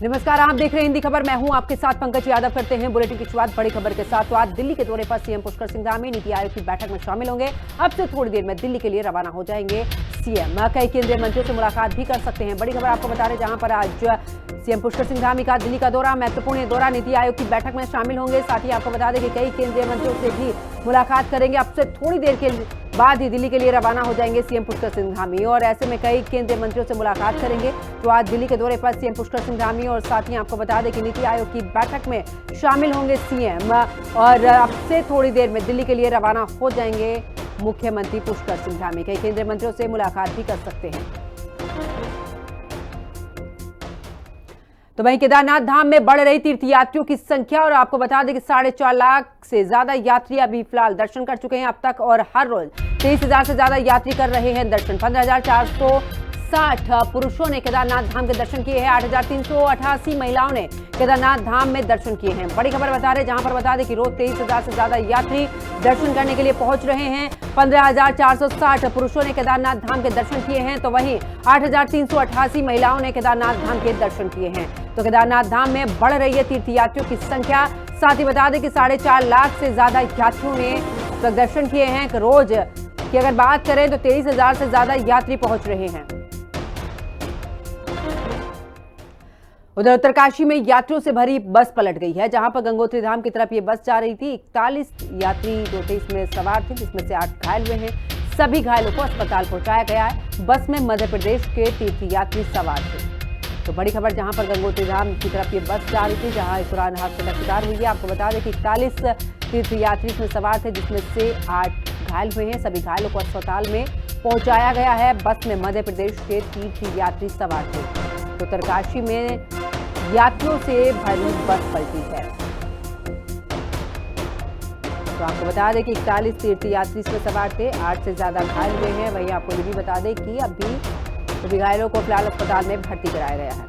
नमस्कार, आप देख रहे हैं हिंदी खबर। मैं हूं आपके साथ पंकज यादव। करते हैं बुलेटिन की शुरुआत बड़ी खबर के साथ। तो आज दिल्ली के दौरे पर सीएम पुष्कर सिंह धामी नीति आयोग की बैठक में शामिल होंगे। अब से थोड़ी देर में दिल्ली के लिए रवाना हो जाएंगे सीएम। कई केंद्रीय मंत्रियों से मुलाकात भी कर सकते हैं। बड़ी खबर आपको बता रहे, जहां पर आज सीएम पुष्कर सिंह धामी का दिल्ली का दौरा, महत्वपूर्ण दौरा, नीति आयोग की बैठक में शामिल होंगे। साथ ही आपको बता दें कि कई केंद्रीय मंत्रियों से भी मुलाकात करेंगे। अब से थोड़ी देर के बाद ही दिल्ली के लिए रवाना हो जाएंगे सीएम पुष्कर सिंह धामी। और ऐसे में कई केंद्रीय मंत्रियों से मुलाकात करेंगे। तो आज दिल्ली के दौरे पर सीएम पुष्कर सिंह धामी और साथ ही आपको बता दें कि नीति आयोग की बैठक में शामिल होंगे सीएम। और अब से थोड़ी देर में दिल्ली के लिए रवाना हो जाएंगे मुख्यमंत्री पुष्कर सिंह धामी। कई केंद्रीय मंत्रियों से मुलाकात भी कर सकते हैं। तो वहीं केदारनाथ धाम में बढ़ रही तीर्थयात्रियों की संख्या, और आपको बता दें कि 4.5 लाख से ज्यादा यात्री अभी फिलहाल दर्शन कर चुके हैं अब तक। और हर रोज 23,000 से ज्यादा यात्री कर रहे हैं दर्शन। 15,460 पुरुषों ने केदारनाथ धाम के दर्शन किए हैं। 8,388 महिलाओं ने केदारनाथ धाम में दर्शन किए हैं। बड़ी खबर बता रहे, जहां पर बता दें कि रोज 23,000 से ज्यादा यात्री दर्शन करने के लिए पहुंच रहे हैं। 15,460 पुरुषों ने केदारनाथ धाम के दर्शन किए हैं। तो वहीं 8,388 महिलाओं ने केदारनाथ धाम के दर्शन किए हैं। तो केदारनाथ धाम में बढ़ रही है तीर्थयात्रियों की संख्या। साथ ही बता दें कि 4.5 लाख से ज्यादा यात्रियों ने दर्शन किए हैं। रोज की अगर बात करें तो 23,000 से ज्यादा यात्री पहुंच रहे हैं। उधर उत्तरकाशी में यात्रियों से भरी बस पलट गई है, जहां पर गंगोत्री धाम की तरफ ये बस जा रही थी। 41 यात्री जो थे इसमें सवार थे, जिसमें से 8 घायल हुए हैं। सभी घायलों को अस्पताल पहुंचाया गया है। बस में मध्य प्रदेश के तीर्थयात्री सवार थे। तो बड़ी खबर, जहां पर गंगोत्री धाम की तरफ ये बस जा रही थी, जहां इस दौरान हादसे का शिकार हुई है। आपको बता दें कि 41 तीर्थयात्री इसमें सवार थे, जिसमें से 8 घायल हुए हैं। सभी घायलों को अस्पताल में पहुंचाया गया है। बस में मध्य प्रदेश के तीर्थयात्री सवार थे। तो उत्तरकाशी में यात्रियों से भरी बस पलटी है। तो आपको बता दें कि 41 तीर्थयात्री इसमें सवार थे, 8 से ज्यादा घायल हुए हैं। वहीं आपको ये भी बता दें कि अभी सभी घायलों को फिलहाल अस्पताल में भर्ती कराया गया है।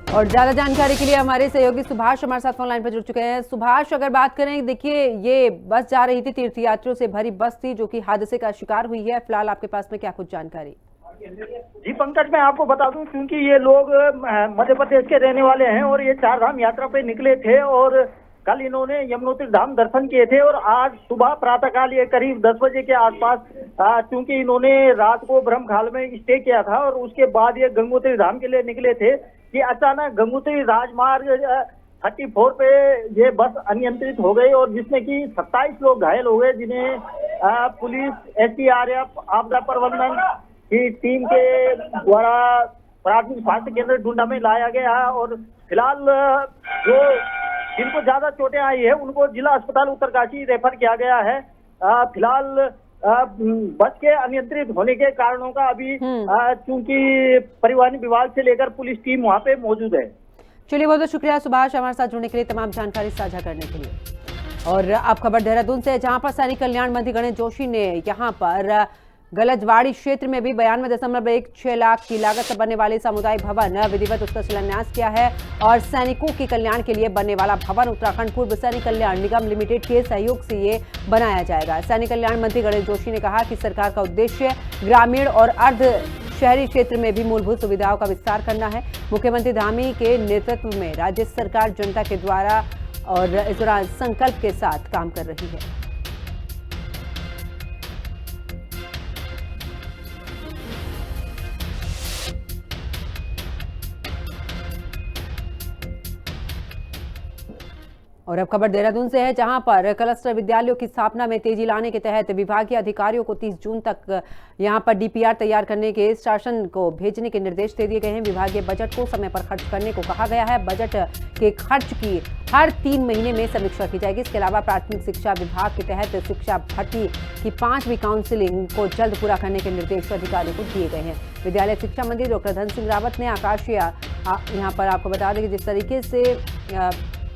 और ज्यादा जानकारी के लिए हमारे सहयोगी सुभाष हमारे साथ फोन लाइन पर जुड़ चुके हैं। सुभाष, अगर बात करें, देखिए ये बस जा रही थी, तीर्थयात्रियों से भरी बस थी जो कि हादसे का शिकार हुई है। फिलहाल आपके पास में क्या कुछ जानकारी? जी पंकज, मैं आपको बता दूं, क्योंकि ये लोग मध्य प्रदेश के रहने वाले हैं और ये 4 धाम यात्रा पे निकले थे। और कल इन्होंने यमुनोत्री धाम दर्शन किए थे। और आज सुबह प्रातःकाल ये करीब 10 बजे के आसपास, क्योंकि इन्होंने रात को ब्रह्मखाल में स्टे किया था और उसके बाद ये गंगोत्री धाम के लिए निकले थे कि अचानक गंगोत्री राजमार्ग 34 पे ये बस अनियंत्रित हो गई, और जिसमें कि 27 लोग घायल हो गए, जिन्हें पुलिस, SDRF, आपदा प्रबंधन की टीम के द्वारा प्राथमिक स्वास्थ्य केंद्र डुंडा में लाया गया है। और फिलहाल जो जिनको ज्यादा चोटें आई है उनको जिला अस्पताल उत्तरकाशी रेफर किया गया है। फिलहाल बस के अनियंत्रित होने के कारणों का अभी चूंकि परिवहन विभाग से लेकर पुलिस टीम वहां पे मौजूद है। चलिए, बहुत बहुत शुक्रिया सुभाष हमारे साथ जुड़ने के लिए, तमाम जानकारी साझा करने के लिए। और अब खबर देहरादून से, जहां पर सैनिक कल्याण मंत्री गणेश जोशी ने यहां पर गलजवाड़ी क्षेत्र में भी 92.16 लाख की लागत से बनने वाले सामुदायिक भवन विधिवत उसका शिलान्यास किया है। और सैनिकों के कल्याण के लिए बनने वाला भवन उत्तराखंड पूर्व सैनिक कल्याण निगम लिमिटेड के सहयोग से ये बनाया जाएगा। सैनिक कल्याण मंत्री गणेश जोशी ने कहा कि सरकार का उद्देश्य ग्रामीण और अर्ध शहरी क्षेत्र में भी मूलभूत सुविधाओं का विस्तार करना है। मुख्यमंत्री धामी के नेतृत्व में राज्य सरकार जनता के द्वारा और इस दौरान संकल्प के साथ काम कर रही है। और अब खबर देहरादून से है, जहां पर क्लस्टर विद्यालयों की स्थापना में तेजी लाने के तहत विभागीय अधिकारियों को 30 जून तक यहां पर DPR तैयार करने के शासन को भेजने के निर्देश दे दिए गए हैं। विभागीय बजट को समय पर खर्च करने को कहा गया है। बजट के खर्च की हर 3 महीने में समीक्षा की जाएगी। इसके अलावा प्राथमिक शिक्षा विभाग के तहत शिक्षा भर्ती की 5वीं काउंसिलिंग को जल्द पूरा करने के निर्देश अधिकारियों को दिए गए हैं। विद्यालय शिक्षा मंत्री डॉक्टर धन सिंह रावत ने आकाशीय यहाँ पर आपको बता दें कि जिस तरीके से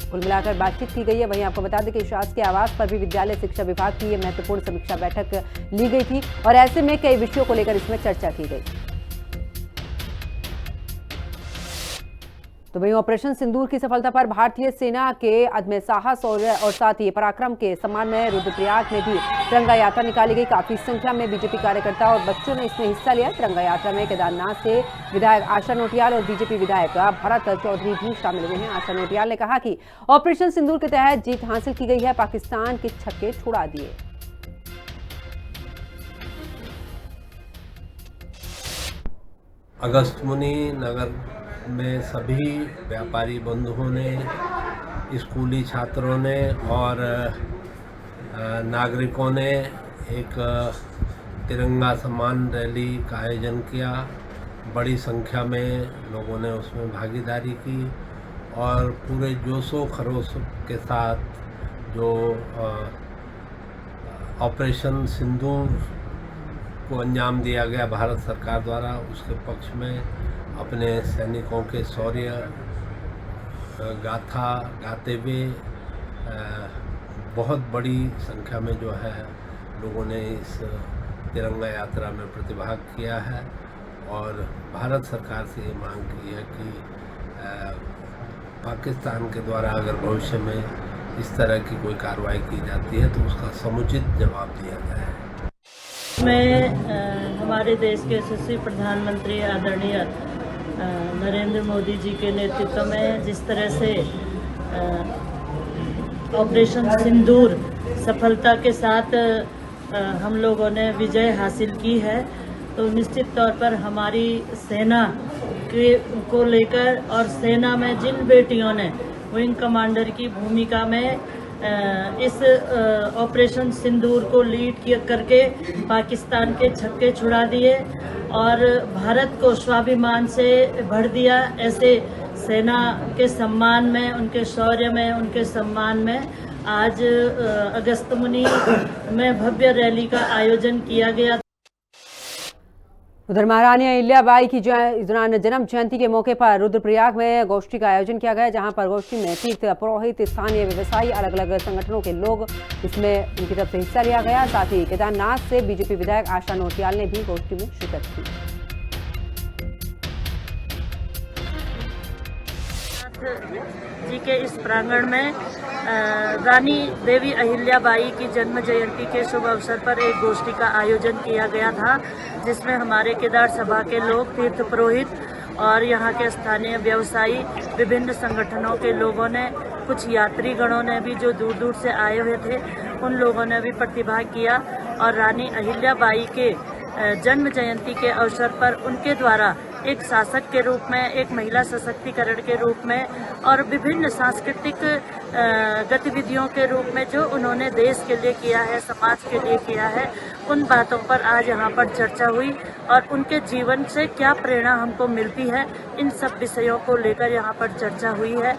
कुल मिलाकर बातचीत की गई है, वहीं आपको बता दें कि शासकीय आवास पर भी विद्यालय शिक्षा विभाग की ये महत्वपूर्ण समीक्षा बैठक ली गई थी। और ऐसे में कई विषयों को लेकर इसमें चर्चा की गई। तो वहीं ऑपरेशन सिंदूर की सफलता पर भारतीय सेना के अदम्य साहस और साथ ही पराक्रम के सम्मान में रुद्रप्रयाग में भी तिरंगा यात्रा निकाली गई। काफी संख्या में बीजेपी कार्यकर्ता और बच्चों ने इसमें हिस्सा लिया। तिरंगा यात्रा में केदारनाथ से विधायक आशा नोटियाल और बीजेपी विधायक भरत चौधरी भी शामिल हुए हैं। आशा नोटियाल ने कहा कि ऑपरेशन सिंदूर के तहत जीत हासिल की गई है, पाकिस्तान के छक्के छुड़ा दिए। अगस्त्यमुनि नगर में सभी व्यापारी बंधुओं ने, स्कूली छात्रों ने और नागरिकों ने एक तिरंगा सम्मान रैली का आयोजन किया। बड़ी संख्या में लोगों ने उसमें भागीदारी की और पूरे जोशो खरोश के साथ जो ऑपरेशन सिंदूर को अंजाम दिया गया भारत सरकार द्वारा, उसके पक्ष में अपने सैनिकों के शौर्य गाथा गाते हुए बहुत बड़ी संख्या में जो है लोगों ने इस तिरंगा यात्रा में प्रतिभाग किया है और भारत सरकार से ये मांग की है कि पाकिस्तान के द्वारा अगर भविष्य में इस तरह की कोई कार्रवाई की जाती है तो उसका समुचित जवाब दिया जाए। मैं हमारे देश के यशस्वी प्रधानमंत्री आदरणीय नरेंद्र मोदी जी के नेतृत्व में जिस तरह से ऑपरेशन सिंदूर सफलता के साथ हम लोगों ने विजय हासिल की है, तो निश्चित तौर पर हमारी सेना को लेकर और सेना में जिन बेटियों ने विंग कमांडर की भूमिका में इस ऑपरेशन सिंदूर को लीड करके पाकिस्तान के छक्के छुड़ा दिए और भारत को स्वाभिमान से भर दिया, ऐसे सेना के सम्मान में, उनके शौर्य में, उनके सम्मान में आज अगस्त्यमुनि में भव्य रैली का आयोजन किया गया। उधर महारानी अहिल्याबाई की जन्म जयंती के मौके पर रुद्रप्रयाग में गोष्ठी का आयोजन किया गया, जहां पर गोष्ठी में तीर्थ पुरोहित, स्थानीय व्यवसायी, अलग अलग संगठनों के लोग इसमें उनकी तरफ से हिस्सा लिया गया। साथ ही केदारनाथ से बीजेपी विधायक आशा नोटियाल ने भी गोष्ठी में शिरकत की। जी के इस प्रांगण में रानी देवी अहिल्याबाई की जन्म जयंती के शुभ अवसर पर एक गोष्ठी का आयोजन किया गया था, जिसमें हमारे केदार सभा के लोग, तीर्थ पुरोहित और यहाँ के स्थानीय व्यवसायी, विभिन्न संगठनों के लोगों ने, कुछ यात्री गणों ने भी जो दूर दूर से आए हुए थे, उन लोगों ने भी प्रतिभाग किया और रानी अहिल्याबाई के जन्म जयंती के अवसर पर उनके द्वारा एक शासक के रूप में, एक महिला सशक्तिकरण के रूप में और विभिन्न सांस्कृतिक गतिविधियों के रूप में जो उन्होंने देश के लिए किया है, समाज के लिए किया है, उन बातों पर आज यहाँ पर चर्चा हुई और उनके जीवन से क्या प्रेरणा हमको मिलती है, इन सब विषयों को लेकर यहाँ पर चर्चा हुई है।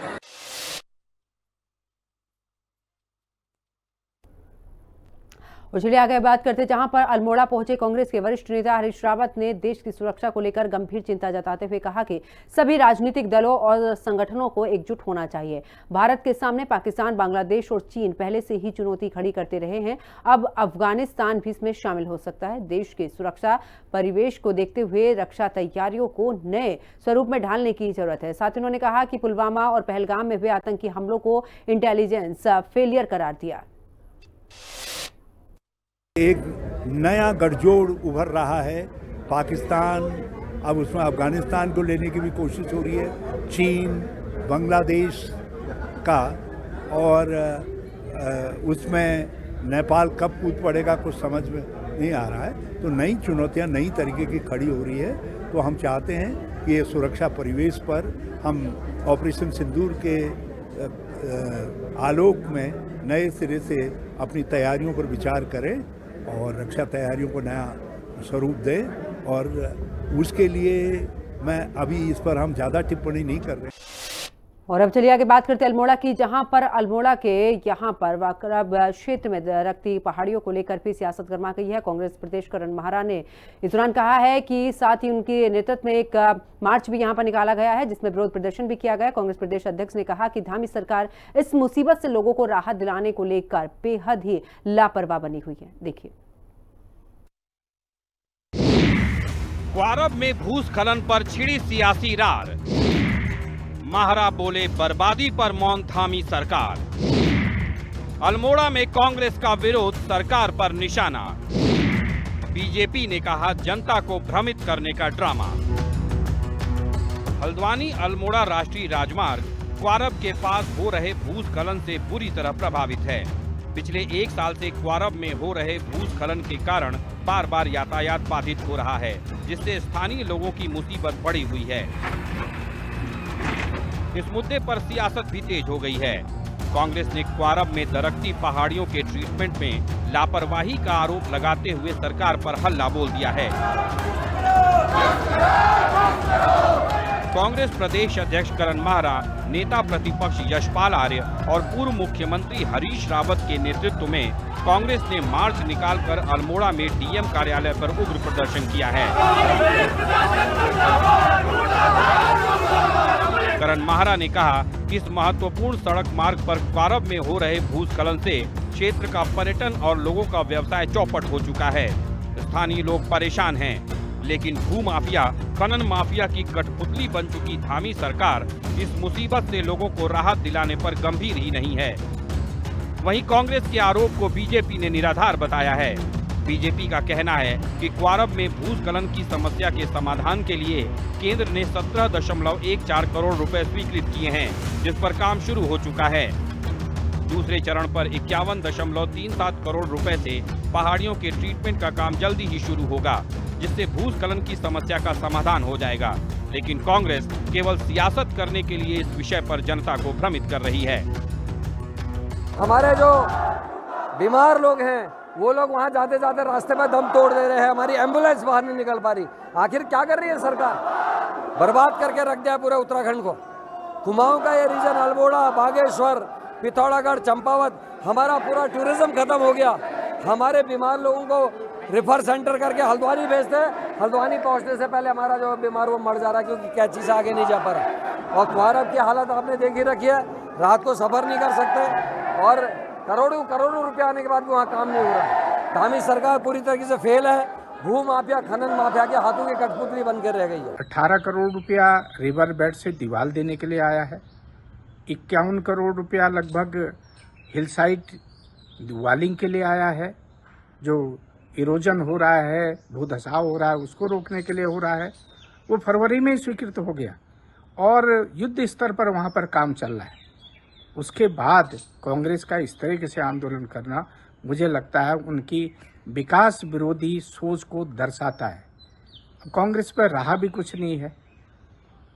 और चलिए आगे बात करते, जहां पर अल्मोड़ा पहुंचे कांग्रेस के वरिष्ठ नेता हरीश रावत ने देश की सुरक्षा को लेकर गंभीर चिंता जताते हुए कहा कि सभी राजनीतिक दलों और संगठनों को एकजुट होना चाहिए। भारत के सामने पाकिस्तान, बांग्लादेश और चीन पहले से ही चुनौती खड़ी करते रहे हैं, अब अफगानिस्तान भी इसमें शामिल हो सकता है। देश के सुरक्षा परिवेश को देखते हुए रक्षा तैयारियों को नए स्वरूप में ढालने की जरूरत है। साथ ही उन्होंने कहा कि पुलवामा और पहलगाम में हुए आतंकी हमलों को इंटेलिजेंस फेलियर करार दिया। एक नया गठजोड़ उभर रहा है। पाकिस्तान अब उसमें अफगानिस्तान को लेने की भी कोशिश हो रही है, चीन, बांग्लादेश का, और उसमें नेपाल कब कूद पड़ेगा कुछ समझ में नहीं आ रहा है। तो नई चुनौतियां नई तरीके की खड़ी हो रही है। तो हम चाहते हैं कि ये सुरक्षा परिवेश पर हम ऑपरेशन सिंदूर के आलोक में नए सिरे से अपनी तैयारियों पर विचार करें और रक्षा तैयारियों को नया स्वरूप दें। और उसके लिए मैं अभी इस पर हम ज़्यादा टिप्पणी नहीं कर रहे। और अब चलिए आगे बात करते हैं अल्मोड़ा की, जहां पर अल्मोड़ा के यहाँ पर वाकरब क्षेत्र में रखती पहाड़ियों को लेकर भी सियासत गर्मा गई है। कांग्रेस प्रदेश करण महारा ने इस दौरान कहा है कि साथ ही उनके नेतृत्व में एक मार्च भी यहां पर निकाला गया है, जिसमें विरोध प्रदर्शन भी किया गया। कांग्रेस प्रदेश अध्यक्ष ने कहा कि धामी सरकार इस मुसीबत से लोगों को राहत दिलाने को लेकर बेहद ही लापरवाह बनी हुई है। देखिए, वाकरब में भूस्खलन पर छिड़ी सियासी रार, माहरा बोले बर्बादी पर मौन थामी सरकार। अल्मोड़ा में कांग्रेस का विरोध, सरकार पर निशाना। बीजेपी ने कहा जनता को भ्रमित करने का ड्रामा। हल्द्वानी अल्मोड़ा राष्ट्रीय राजमार्ग क्वारब के पास हो रहे भूस्खलन से बुरी तरह प्रभावित है। पिछले 1 साल से क्वारब में हो रहे भूस्खलन के कारण बार बार यातायात बाधित हो रहा है, जिससे स्थानीय लोगों की मुसीबत बढ़ी हुई है। इस मुद्दे पर सियासत भी तेज हो गई है। कांग्रेस ने क्वारब में दरकती पहाड़ियों के ट्रीटमेंट में लापरवाही का आरोप लगाते हुए सरकार पर हल्ला बोल दिया है। कांग्रेस प्रदेश अध्यक्ष करण माहरा, नेता प्रतिपक्ष यशपाल आर्य और पूर्व मुख्यमंत्री हरीश रावत के नेतृत्व में कांग्रेस ने मार्च निकालकर अल्मोड़ा में डीएम कार्यालय पर उग्र प्रदर्शन किया है। करण माहरा ने कहा कि इस महत्वपूर्ण सड़क मार्ग पर क्वारब में हो रहे भूस्खलन से क्षेत्र का पर्यटन और लोगों का व्यवसाय चौपट हो चुका है। स्थानीय लोग परेशान हैं, लेकिन भूमाफिया, खनन माफिया की कठपुतली बन चुकी धामी सरकार इस मुसीबत से लोगों को राहत दिलाने पर गंभीर ही नहीं है। वहीं कांग्रेस के आरोप को बीजेपी ने निराधार बताया है। बीजेपी का कहना है कि क्वारब में भूस्खलन की समस्या के समाधान के लिए केंद्र ने 17.14 करोड़ रुपए स्वीकृत किए हैं, जिस पर काम शुरू हो चुका है। दूसरे चरण पर 51.37 करोड़ रुपए से पहाड़ियों के ट्रीटमेंट का काम जल्दी ही शुरू होगा, जिससे भूस्खलन की समस्या का समाधान हो जाएगा। लेकिन कांग्रेस केवल सियासत करने के लिए इस विषय पर जनता को भ्रमित कर रही है। हमारे जो बीमार लोग हैं वो लोग वहाँ जाते जाते रास्ते में दम तोड़ दे रहे हैं। हमारी एम्बुलेंस बाहर नहीं निकल पा रही। आखिर क्या कर रही है सरकार? बर्बाद करके रख दिया पूरे उत्तराखंड को। कुमाऊं का ये रीजन, अल्मोड़ा, बागेश्वर, पिथौरागढ़, चंपावत, हमारा पूरा टूरिज्म खत्म हो गया। हमारे बीमार लोगों को रेफर सेंटर करके हल्द्वानी भेजते हैं। हल्द्वानी पहुंचने से पहले हमारा जो बीमार वो मर जा रहा है, क्योंकि कैंची से आगे नहीं जा पा रहा। और क्वारब की हालत आपने देखी रखी है, रात को सफर नहीं कर सकते और करोड़ों रुपया आने के बाद भी वहाँ काम नहीं हो रहा। धामी सरकार पूरी तरीके से फेल है। भू माफिया, खनन माफिया के हाथों की कठपुतली बनकर रह गई है। 18 करोड़ रुपया रिवर बेड से दीवार देने के लिए आया है। 51 करोड़ रुपया लगभग हिल साइड वॉलिंग के लिए आया है। जो इरोजन हो रहा है, भूधसाव हो रहा है, उसको रोकने के लिए हो रहा है। वो फरवरी में ही स्वीकृत हो गया और युद्ध स्तर पर वहाँ पर काम चल रहा है। उसके बाद कांग्रेस का इस तरीके से आंदोलन करना, मुझे लगता है उनकी विकास विरोधी सोच को दर्शाता है। कांग्रेस पर रहा भी कुछ नहीं है।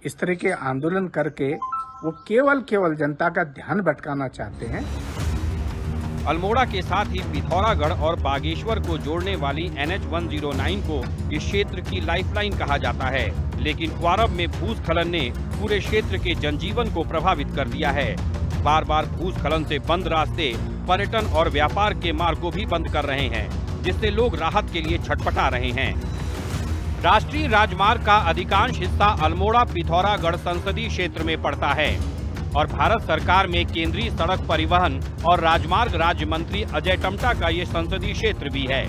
इस तरह के आंदोलन करके वो केवल जनता का ध्यान भटकाना चाहते हैं। अल्मोड़ा के साथ ही पिथौरागढ़ और बागेश्वर को जोड़ने वाली NH 109 को इस क्षेत्र की लाइफलाइन कहा जाता है, लेकिन क्वारब में भूस्खलन ने पूरे क्षेत्र के जनजीवन को प्रभावित कर दिया है। बार बार भूस्खलन से बंद रास्ते पर्यटन और व्यापार के मार्ग को भी बंद कर रहे हैं, जिससे लोग राहत के लिए छटपटा रहे हैं। राष्ट्रीय राजमार्ग का अधिकांश हिस्सा अल्मोड़ा पिथौरागढ़ संसदीय क्षेत्र में पड़ता है और भारत सरकार में केंद्रीय सड़क परिवहन और राजमार्ग राज्य मंत्री अजय टम्टा का ये संसदीय क्षेत्र भी है।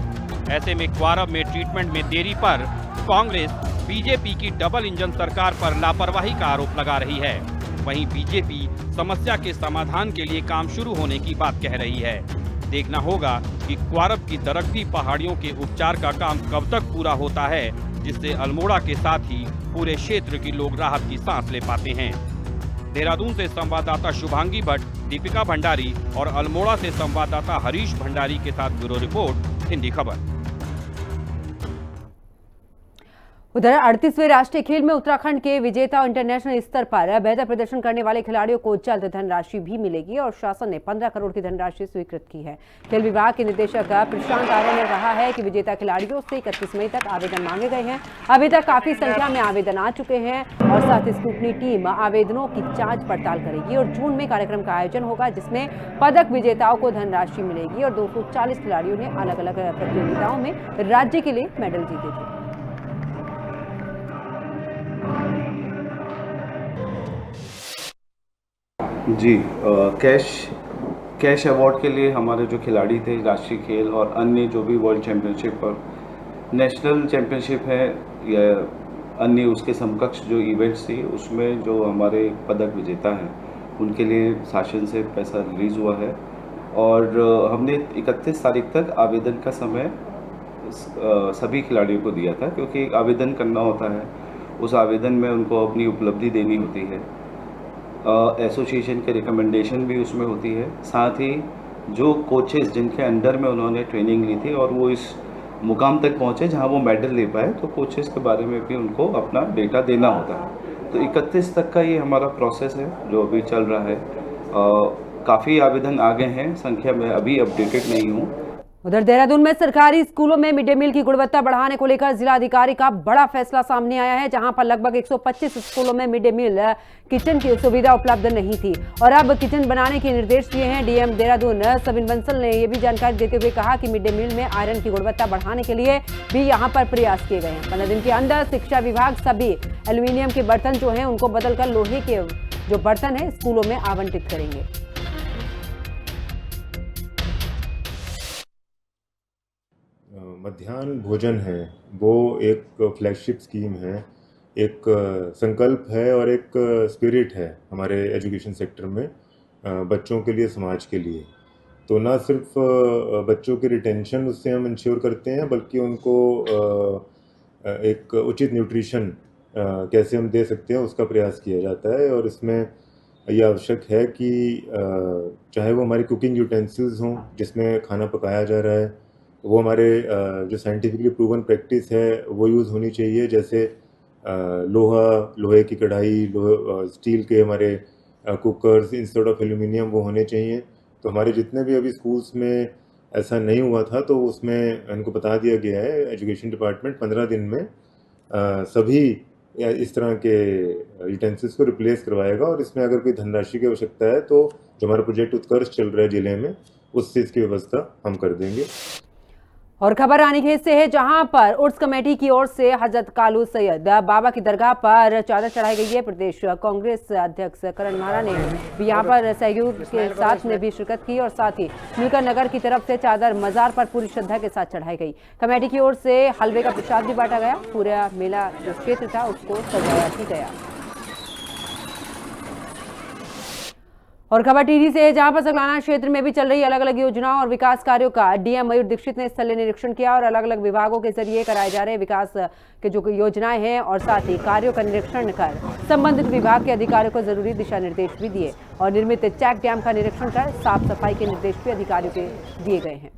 ऐसे में क्वारब में ट्रीटमेंट में देरी पर कांग्रेस बीजेपी की डबल इंजन सरकार पर लापरवाही का आरोप लगा रही है। वहीं बीजेपी समस्या के समाधान के लिए काम शुरू होने की बात कह रही है। देखना होगा कि क्वारब की दरकती पहाड़ियों के उपचार का काम कब तक पूरा होता है, जिससे अल्मोड़ा के साथ ही पूरे क्षेत्र के लोग राहत की सांस ले पाते हैं। देहरादून से संवाददाता शुभांगी भट्ट, दीपिका भंडारी और अल्मोड़ा से संवाददाता हरीश भंडारी के साथ ब्यूरो रिपोर्ट, हिंदी खबर। उधर 38वें राष्ट्रीय खेल में उत्तराखंड के विजेता इंटरनेशनल स्तर पर बेहतर प्रदर्शन करने वाले खिलाड़ियों को जल्द धनराशि भी मिलेगी और शासन ने 15 करोड़ की धनराशि स्वीकृत की है। खेल विभाग के निदेशक प्रशांत आर्य ने कहा है कि विजेता खिलाड़ियों से 31 मई तक आवेदन मांगे गए हैं। अभी तक काफी संख्या में आवेदन आ चुके हैं और साथ ही स्क्रूटनी टीम आवेदनों की जाँच पड़ताल करेगी और जून में कार्यक्रम का आयोजन होगा, जिसमें पदक विजेताओं को धनराशि मिलेगी और 240 खिलाड़ियों ने अलग अलग प्रतियोगिताओं में राज्य के लिए मेडल जीते थे। जी, कैश अवार्ड के लिए हमारे जो खिलाड़ी थे राष्ट्रीय खेल और अन्य जो भी वर्ल्ड चैम्पियनशिप और नेशनल चैम्पियनशिप है या अन्य उसके समकक्ष जो इवेंट्स थी उसमें जो हमारे पदक विजेता हैं उनके लिए शासन से पैसा रिलीज़ हुआ है। और हमने 31 तारीख तक आवेदन का समय सभी खिलाड़ियों को दिया था, क्योंकि आवेदन करना होता है, उस आवेदन में उनको अपनी उपलब्धि देनी होती है, एसोसिएशन के रिकमेंडेशन भी उसमें होती है। साथ ही जो कोचेस जिनके अंडर में उन्होंने ट्रेनिंग ली थी और वो इस मुकाम तक पहुँचे जहां वो मेडल ले पाए, तो कोचेस के बारे में भी उनको अपना डेटा देना होता है। तो 31 तक का ये हमारा प्रोसेस है जो अभी चल रहा है। काफ़ी आवेदन आ गए हैं, संख्या में अभी अपडेटेड नहीं हूँ। उधर देहरादून में सरकारी स्कूलों में मिड डे मील की गुणवत्ता बढ़ाने को लेकर जिलाधिकारी का बड़ा फैसला सामने आया है, जहां पर लगभग 125 स्कूलों में मिड डे मील किचन की सुविधा उपलब्ध नहीं थी और अब किचन बनाने के निर्देश दिए हैं। डीएम देहरादून सविन बंसल ने यह भी जानकारी देते हुए कहा कि मिड डे मील में आयरन की गुणवत्ता बढ़ाने के लिए भी यहां पर प्रयास किए गए हैं। 15 दिन के अंदर शिक्षा विभाग सभी एल्यूमिनियम के बर्तन जो हैं उनको बदलकर लोहे के जो बर्तन है स्कूलों में आवंटित करेंगे। मध्याह्न भोजन है वो एक फ्लैगशिप स्कीम है, एक संकल्प है और एक स्पिरिट है हमारे एजुकेशन सेक्टर में बच्चों के लिए, समाज के लिए। तो ना सिर्फ बच्चों की रिटेंशन उससे हम इंश्योर करते हैं, बल्कि उनको एक उचित न्यूट्रिशन कैसे हम दे सकते हैं उसका प्रयास किया जाता है। और इसमें यह आवश्यक है कि चाहे वो हमारी कुकिंग यूटेंसिल्स हों जिसमें खाना पकाया जा रहा है, वो हमारे जो साइंटिफिकली प्रूवन प्रैक्टिस है वो यूज़ होनी चाहिए, जैसे लोहे की कढ़ाई, स्टील के हमारे कुकर्स इंस्टेड ऑफ एल्यूमिनियम वो होने चाहिए। तो हमारे जितने भी अभी स्कूल्स में ऐसा नहीं हुआ था तो उसमें इनको बता दिया गया है, एजुकेशन डिपार्टमेंट 15 दिन में सभी इस तरह के यूटेंसिल्स को रिप्लेस करवाएगा। और इसमें अगर कोई धनराशि की आवश्यकता है तो जो हमारा प्रोजेक्ट उत्कर्ष चल रहा है जिले में, उस चीज़ की व्यवस्था हम कर देंगे। और खबर रानीखेत से है, जहां पर उर्स कमेटी की ओर से हजरत कालू सैयद बाबा की दरगाह पर चादर चढ़ाई गई है। प्रदेश कांग्रेस अध्यक्ष करण महारा ने भी यहां पर सहयोग के साथ में भी शिरकत की और साथ ही मिलकर नगर की तरफ से चादर मजार पर पूरी श्रद्धा के साथ चढ़ाई गई। कमेटी की ओर से हलवे का प्रसाद भी बांटा गया। पूरा मेला जो क्षेत्र था उसको सजाया भी गया। और खबर टिहरी से है, जहां पर सकलाना क्षेत्र में भी चल रही अलग अलग योजनाओं और विकास कार्यों का डीएम मयूर दीक्षित ने स्थलीय निरीक्षण किया और अलग अलग विभागों के जरिए कराए जा रहे विकास के जो योजनाएं हैं और साथ ही कार्यों का निरीक्षण कर संबंधित विभाग के अधिकारियों को जरूरी दिशा निर्देश भी दिए और निर्मित चेक डैम का निरीक्षण कर साफ सफाई के निर्देश भी अधिकारियों के दिए गए हैं।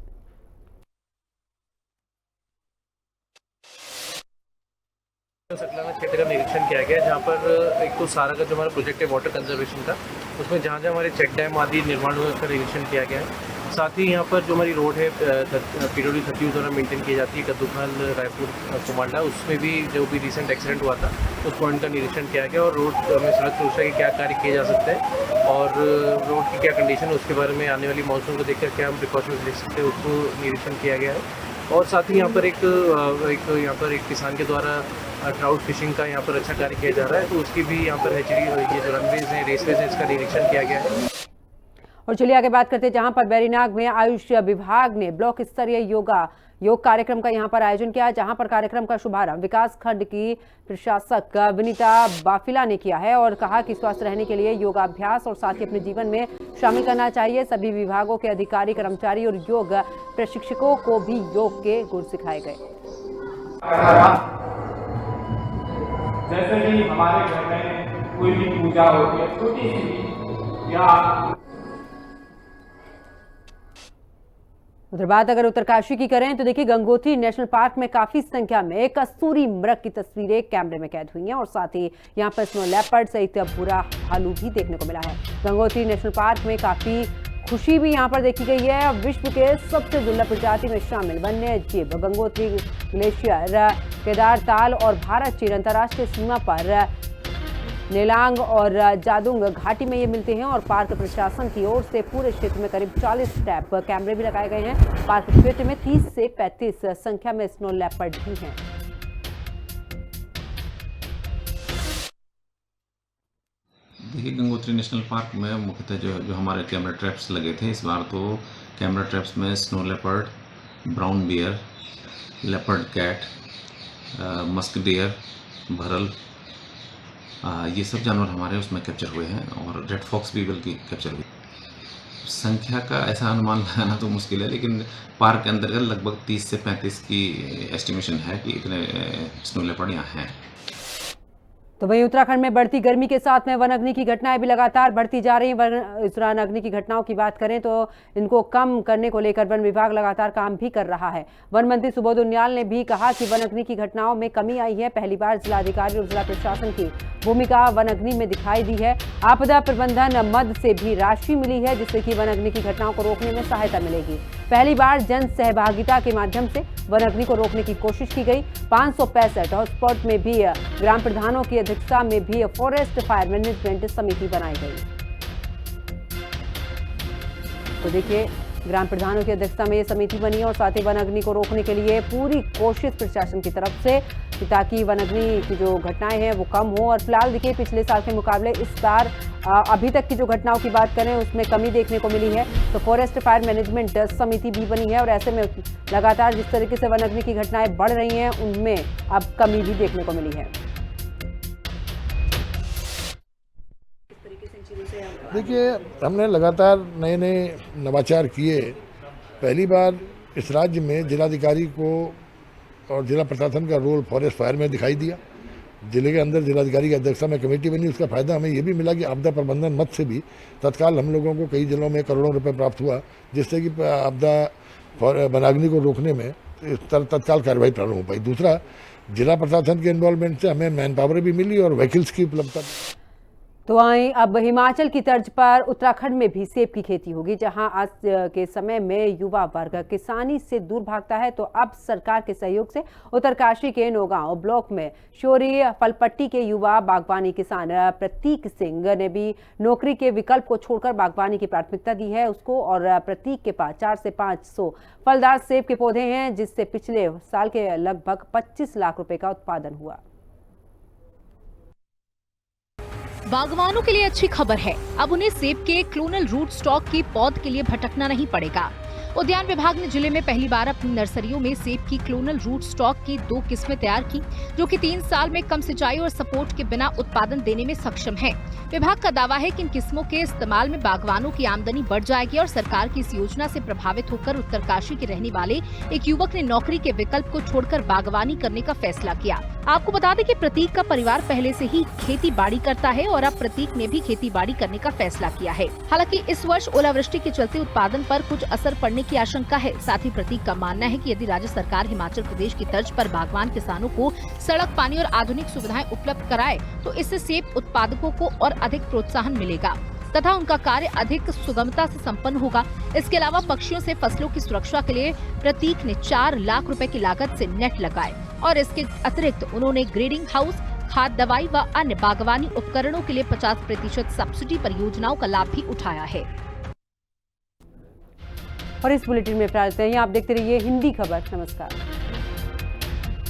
सकलाना क्षेत्र का निरीक्षण किया गया, जहाँ पर एक तो सारा का जो हमारा प्रोजेक्ट है वाटर कंजर्वेशन का, उसमें जहाँ जहाँ हमारे चेक डैम आदि निर्माण हुए उसका निरीक्षण किया गया है। साथ ही यहाँ पर जो हमारी रोड है PWD 30 द्वारा मेंटेन की जाती है कद्दूखाल रायपुर कुमांडा, उसमें भी जो भी रिसेंट एक्सीडेंट हुआ था उस पॉइंट का निरीक्षण किया गया और रोड में सड़क सुरक्षा के क्या कार्य किए जा सकते हैं और रोड की क्या कंडीशन है उसके बारे में आने वाली मानसून को देखकर क्या हम प्रिकॉशंस ले सकते हैं उसको निरीक्षण किया गया है। और साथ ही यहाँ पर एक किसान के द्वारा ट्राउट फिशिंग का यहाँ पर अच्छा कार्य किया जा रहा है, तो उसकी भी यहाँ पर हैचरी ये जो रनवेज हैं, रेसवेज हैं, इसका निरीक्षण किया गया है। और चलिए आगे बात करते हैं, जहां पर बैरीनाग में आयुष विभाग ने ब्लॉक स्तरीय योग कार्यक्रम का यहां पर आयोजन किया, जहां पर कार्यक्रम का शुभारंभ विकास खंड की प्रशासक विनीता बाफिला ने किया है और कहा कि स्वस्थ रहने के लिए योगाभ्यास और साथ ही अपने जीवन में शामिल करना चाहिए। सभी विभागों के अधिकारी, कर्मचारी और योग प्रशिक्षकों को भी योग के गुण सिखाए गए। जैसे कि हमारे घर में कोई भी पूजा होती है छोटी सी या उधर बात अगर उत्तरकाशी की करें तो देखिए गंगोत्री नेशनल पार्क में काफी संख्या में कस्तूरी मृग की तस्वीरें कैमरे में कैद हुई हैं और साथ ही यहां पर स्नो लेपर्ड सहित बुरा भालू भी देखने को मिला है। गंगोत्री नेशनल पार्क में काफी खुशी भी यहां पर देखी गई है। विश्व के सबसे दुर्लभ प्रजाति में शामिल वन्य जीव गंगोत्री ग्लेशियर, केदारताल और भारत चीन अंतर्राष्ट्रीय सीमा पर नेलांग और जादुंग घाटी में ये मिलते हैं और पार्क प्रशासन की ओर से पूरे क्षेत्र में करीब 40 टैप कैमरे भी लगाए गए हैं। पार्क क्षेत्र में 30 से 35 संख्या में स्नो लेपर्ड भी हैं। देखिए गंगोत्री नेशनल पार्क में मुख्यतः जो हमारे कैमरा ट्रैप्स लगे थे, इस बार तो कैमरा ट्रैप्स में snow leopard, brown bear, leopard cat, musk deer bharal, ये सब जानवर हमारे उसमें कैप्चर हुए हैं और रेड फॉक्स भी बल्कि कैप्चर हुई। संख्या का ऐसा अनुमान लगाना तो मुश्किल है, लेकिन पार्क के अंतर्गत लगभग 30 से 35 की एस्टिमेशन है कि इतने स्नो लेपर्ड यहाँ हैं। तो वहीं उत्तराखंड में बढ़ती गर्मी के साथ में वन अग्नि की घटनाएं भी लगातार बढ़ती जा रही हैं। इस दौरान अग्नि की घटनाओं की बात करें तो इनको कम करने को लेकर वन विभाग लगातार काम भी कर रहा है। वन मंत्री सुबोध उनियाल ने भी कहा कि वन अग्नि की घटनाओं में कमी आई है। पहली बार जिलाधिकारी और जिला प्रशासन की भूमिका वन अग्नि में दिखाई दी है। आपदा प्रबंधन मद से भी राशि मिली है, जिससे कि वन अग्नि की घटनाओं को रोकने में सहायता मिलेगी। पहली बार जन सहभागिता के माध्यम से वन अग्नि को रोकने की कोशिश की गई। 565 हॉटस्पॉट में भी ग्राम प्रधानों की अध्यक्षता में भी फॉरेस्ट फायर मैनेजमेंट समिति बनाई गई। तो देखिए, ग्राम प्रधानों की अध्यक्षता में ये समिति बनी और साथ ही वन अग्नि को रोकने के लिए पूरी कोशिश प्रशासन की तरफ से, ताकि वन अग्नि की जो घटनाएं हैं वो कम हो। और फिलहाल देखिए, पिछले साल के मुकाबले इस बार अभी तक की जो घटनाओं की बात करें उसमें कमी देखने को मिली है। तो फॉरेस्ट फायर मैनेजमेंट समिति भी बनी है और ऐसे में लगातार जिस तरीके से वन अग्नि की घटनाएं बढ़ रही हैं उनमें अब कमी भी देखने को मिली है। देखिए, हमने लगातार नए नए नवाचार किए। पहली बार इस राज्य में जिलाधिकारी को और जिला प्रशासन का रोल फॉरेस्ट फायर में दिखाई दिया। जिले के अंदर जिलाधिकारी की अध्यक्षता में कमेटी बनी। उसका फायदा हमें ये भी मिला कि आपदा प्रबंधन मद से भी तत्काल हम लोगों को कई जिलों में करोड़ों रुपए प्राप्त हुआ, जिससे कि आपदा वनाग्नि को रोकने में तत्काल कार्रवाई प्रारंभ हो पाई। दूसरा, जिला प्रशासन के इन्वॉल्वमेंट से हमें मैन पावर भी मिली और व्हीकल्स की उपलब्धता। तो वहीं अब हिमाचल की तर्ज पर उत्तराखंड में भी सेब की खेती होगी। जहां आज के समय में युवा वर्ग किसानी से दूर भागता है, तो अब सरकार के सहयोग से उत्तरकाशी के नौगांव ब्लॉक में शोरी फलपट्टी के युवा बागवानी किसान प्रतीक सिंह ने भी नौकरी के विकल्प को छोड़कर बागवानी की प्राथमिकता दी है उसको। और प्रतीक के पास 400 से 500 फलदार सेब के पौधे हैं, जिससे पिछले साल के लगभग 25 लाख रुपए का उत्पादन हुआ। बागवानों के लिए अच्छी खबर है, अब उन्हें सेब के क्लोनल रूट स्टॉक की पौध के लिए भटकना नहीं पड़ेगा। उद्यान विभाग ने जिले में पहली बार अपनी नर्सरियों में सेब की क्लोनल रूट स्टॉक की 2 किस्में तैयार की, जो कि 3 साल में कम सिंचाई और सपोर्ट के बिना उत्पादन देने में सक्षम है। विभाग का दावा है कि इन किस्मों के इस्तेमाल में बागवानों की आमदनी बढ़ जाएगी और सरकार की इस योजना से प्रभावित होकर उत्तरकाशी के रहने वाले एक युवक ने नौकरी के विकल्प को छोड़कर बागवानी करने का फैसला किया। आपको बता दें कि प्रतीक का परिवार पहले से ही खेती बाड़ी करता है और अब प्रतीक ने भी खेती बाड़ी करने का फैसला किया है। हालांकि इस वर्ष ओलावृष्टि के चलते उत्पादन पर कुछ असर पड़ने की आशंका है। साथ ही प्रतीक का मानना है कि यदि राज्य सरकार हिमाचल प्रदेश की तर्ज पर बागवान किसानों को सड़क, पानी और आधुनिक सुविधाएं उपलब्ध कराए, तो इससे सेब उत्पादकों को और अधिक प्रोत्साहन मिलेगा तथा उनका कार्य अधिक सुगमता से संपन्न होगा। इसके अलावा पक्षियों से फसलों की सुरक्षा के लिए प्रतीक ने 4 लाख रुपए की लागत से नेट लगाए और इसके अतिरिक्त उन्होंने ग्रेडिंग हाउस, खाद, दवाई व अन्य बागवानी उपकरणों के लिए 50% सब्सिडी परियोजनाओं का लाभ भी उठाया है। और इस बुलेटिन में आप देखते रहिए हिंदी खबर। नमस्कार।